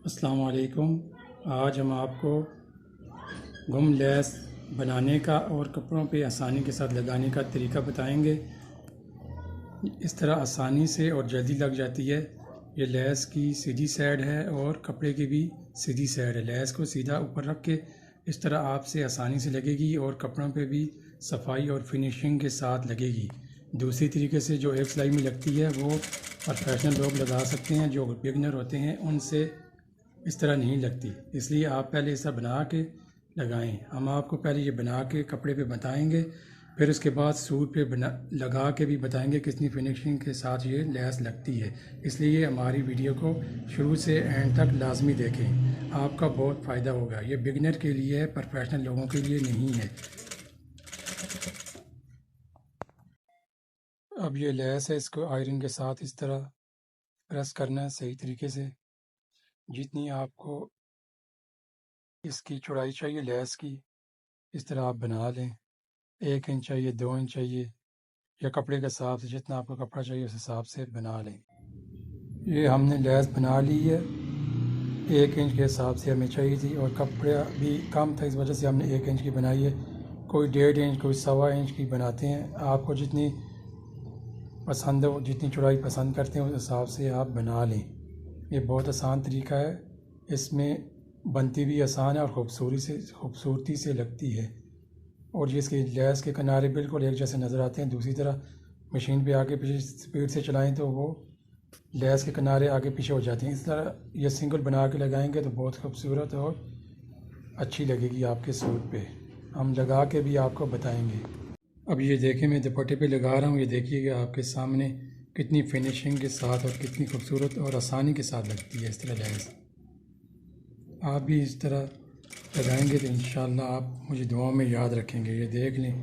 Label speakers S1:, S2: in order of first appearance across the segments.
S1: अस्सलाम वालेकुम। आज हम आपको घुम लैस बनाने का और कपड़ों पे आसानी के साथ लगाने का तरीका बताएंगे। इस तरह आसानी से और जल्दी लग जाती है। ये लैस की सीधी साइड है और कपड़े की भी सीधी साइड है। लैस को सीधा ऊपर रख के इस तरह आपसे आसानी से लगेगी और कपड़ों पे भी सफाई और फिनिशिंग के साथ लगेगी। दूसरी तरीके से जो एक सिलाई में लगती है वो प्रोफेशनल लोग लगा सकते हैं, जो बिगनर होते हैं उनसे इस तरह नहीं लगती। इसलिए आप पहले ऐसा बना के लगाएं। हम आपको पहले ये बना के कपड़े पे बताएंगे, फिर उसके बाद सूट पे बना लगा के भी बताएंगे कितनी फिनिशिंग के साथ ये लैस लगती है। इसलिए हमारी वीडियो को शुरू से एंड तक लाजमी देखें, आपका बहुत फ़ायदा होगा। ये बिगनर के लिए है, प्रोफेशनल लोगों के लिए नहीं है। अब ये लैस है, इसको आयरन के साथ इस तरह प्रेस करना है सही तरीके से। जितनी आपको इसकी चौड़ाई चाहिए लैस की, इस तरह आप बना लें। 1 इंच चाहिए, 2 इंच चाहिए, या कपड़े के हिसाब से जितना आपको कपड़ा चाहिए उस हिसाब से बना लें। ये हमने लैस बना ली है, 1 इंच के हिसाब से हमें चाहिए थी और कपड़ा भी कम था, इस वजह से हमने 1 इंच की बनाई है। कोई 1.5 इंच, कोई 1.25 इंच की बनाते हैं। आपको जितनी पसंद हो, जितनी चौड़ाई पसंद करते हैं उस हिसाब से आप बना लें। ये बहुत आसान तरीका है, इसमें बनती भी आसान है और खूबसूरती से लगती है। और ये इसके लैस के किनारे बिल्कुल एक जैसे नज़र आते हैं। दूसरी तरह मशीन पे आगे पीछे स्पीड से चलाएं तो वो लैस के किनारे आगे पीछे हो जाते हैं। इस तरह ये सिंगल बना के लगाएंगे तो बहुत खूबसूरत और अच्छी लगेगी आपके सूट पे। हम लगा के भी आपको बताएंगे। अब ये देखें, मैं दुपट्टे पे लगा रहा हूँ। ये देखिएगा आपके सामने कितनी फिनिशिंग के साथ और कितनी खूबसूरत और आसानी के साथ लगती है इस तरह लैस। आप भी इस तरह लगाएंगे तो इंशाल्लाह आप मुझे दुआओं में याद रखेंगे। ये देख लें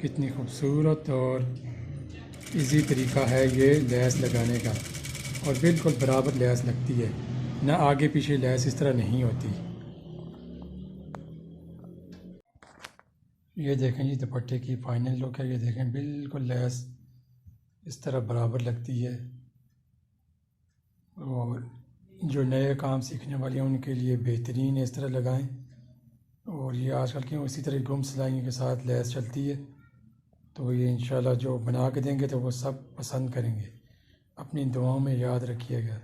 S1: कितनी खूबसूरत और इजी तरीका है ये लैस लगाने का, और बिल्कुल बराबर लैस लगती है, ना आगे पीछे लैस इस तरह नहीं होती। ये देखें जी दुपट्टे की फाइनल लुक है। ये देखें बिल्कुल लैस इस तरह बराबर लगती है। और जो नए काम सीखने वाले हैं उनके लिए बेहतरीन है, इस तरह लगाएं। और ये आजकल क्यों इसी तरह गुम सिलाई के साथ लैस चलती है, तो ये इंशाल्लाह जो बना के देंगे तो वो सब पसंद करेंगे। अपनी दुआओं में याद रखिएगा।